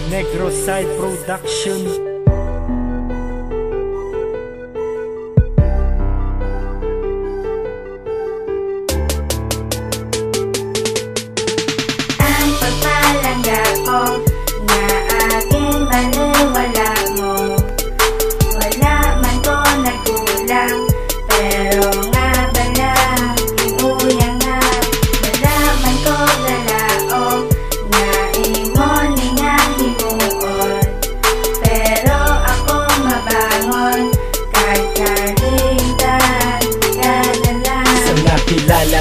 Negroside Production.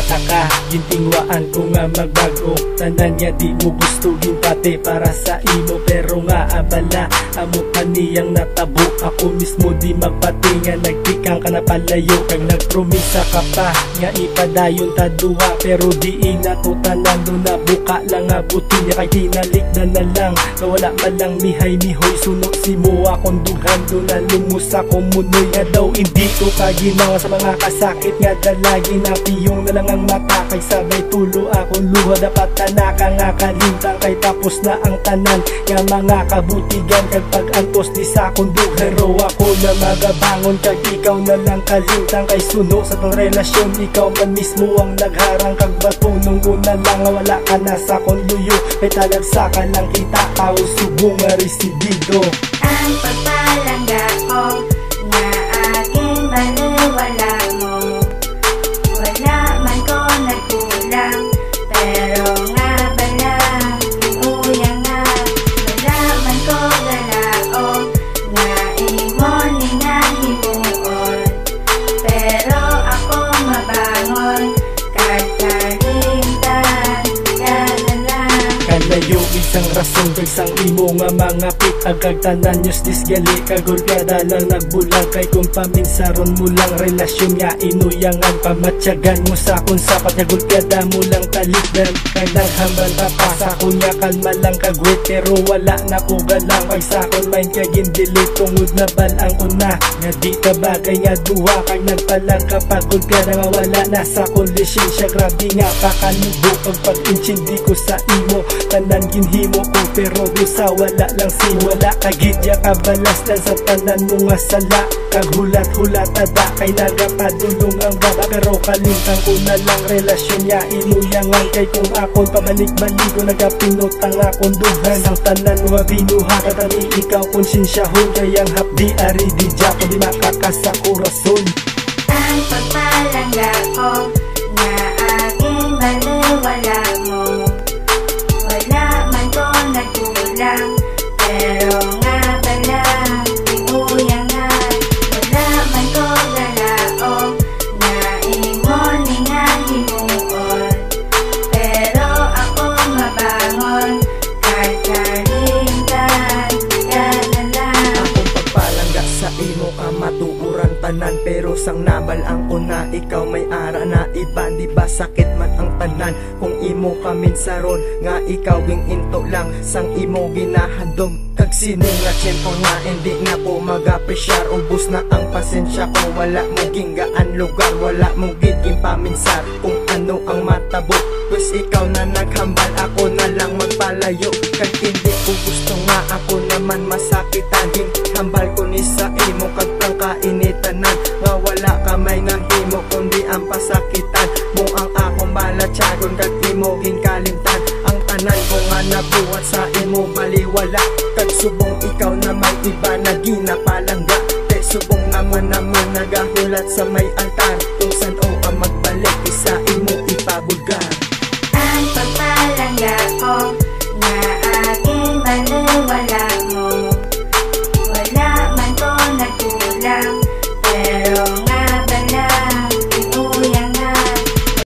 Taka, gintingwaan ko nga magbago. Tanan niya di mo gustuhin pati para sa imo. Pero nga abala, amo pa niyang natabo. Ako mismo di magpatinga, nagtikang ka na palayo. Kag nagpromisa ka pa, nga ipadayon ta duha. Pero di inatutanan do na buka lang abuti niya. Kay tinalikdan na lang, nawala malang mihay-mihoy. Sunok si mo akong dughan do na lumus ako munoy. Nga daw hindi ko kaginawa sa mga kasakit. Nga dalagi na piyong na lang ang mata. Kay sabay tulo akong luha. Dapat tanaka nga kalintang. Kay tapos na ang tanan nga mga kabutigan. Kag pag-antos di sa akong duha. Pero ako na magabangon. Kag ikaw na lang kalintang. Kay suno sa tong relasyon, ikaw man mismo ang nagharang. Kag batunong una lang wala ka na sa akong luyo. Kay talagsa ka lang kita. Tao subong nga residido. Ang pagpalangga ko nga aking baliwala mo. Wala man ko nagkulang, pero nga bala uyang nga. Wala man ko galaog, nga imo ni nga himuon. Pero ako mabangon, kagkarintan ka na lang. Kalayo isang rason kag sang imo nga mga pit. Agag tanan nyos disgali kagulgada lang nagbulag. Kay kung paminsaron mo lang relasyon nga inuyangan. Pamatyagan mo sa akong sapat nga gulgada mo lang talikdan. Kay naghambal ka pa sa kunya kalma lang kagwit. Pero wala na ko galang. Kay sa akong mind kag indilit tungod na balang ko na. Nga di ka bagay nga duha. Kag nagpalang ka pagulgada nga wala na sa kondisyon siya. Grabe nga kakanubo pag pag-intindi ko sa imo. Tanan ginhimo ko pero dusa wala lang si wala. Kagidya ka balastan sa tanan mo nga sala. Kaghulat-hulat ada kay nagapadulong ang baba. Pero kalintang ko na lang relasyon niya inuyangan. Kay kung akon pabalik-balik ko nagapinutang akong duhan. Ang tanan mo binuha katami ikaw konsensyahon. Kayang hapdi ari di dya ko di makakasa korason. Ang pagpalangga ko nga aking baliwala mo. Wala man ko nagkulang, pero nga bala uyang nga. Wala man ko galaog, nga imo ni nga himuon. Pero ako mabangon, kagkarintan ka na lang. Akong pagpalangga sa imo ka matuuran tanan. Pero sang nabal ang una, ikaw may ara na iba. Di ba sakit man ang tanan kung imo kaminsaron. Nga ikaw ging into lang sang imo ginahandom. Kag sino nga tiyempo nga hindi na ko mag-apresyar. Ubus na ang pasensya ko, wala mo gingaan lugar. Wala mo giging paminsar kung ano ang matabot. Pues ikaw na naghambal, ako na lang magpalayo. Kag hindi ko gusto nga ako naman masakitan. Hambal ko ni sa imo kag ang kainitanan. Nga wala kamay nga himo kundi ang pasakitan mo ang akong balatsagon. Kag di mo ginkalimtan ang tanan ko nga nabuhat sa imo baliwala. Kag subong ikaw na may iba na ginapalangga. Te subong naman nagahulat sa may altar.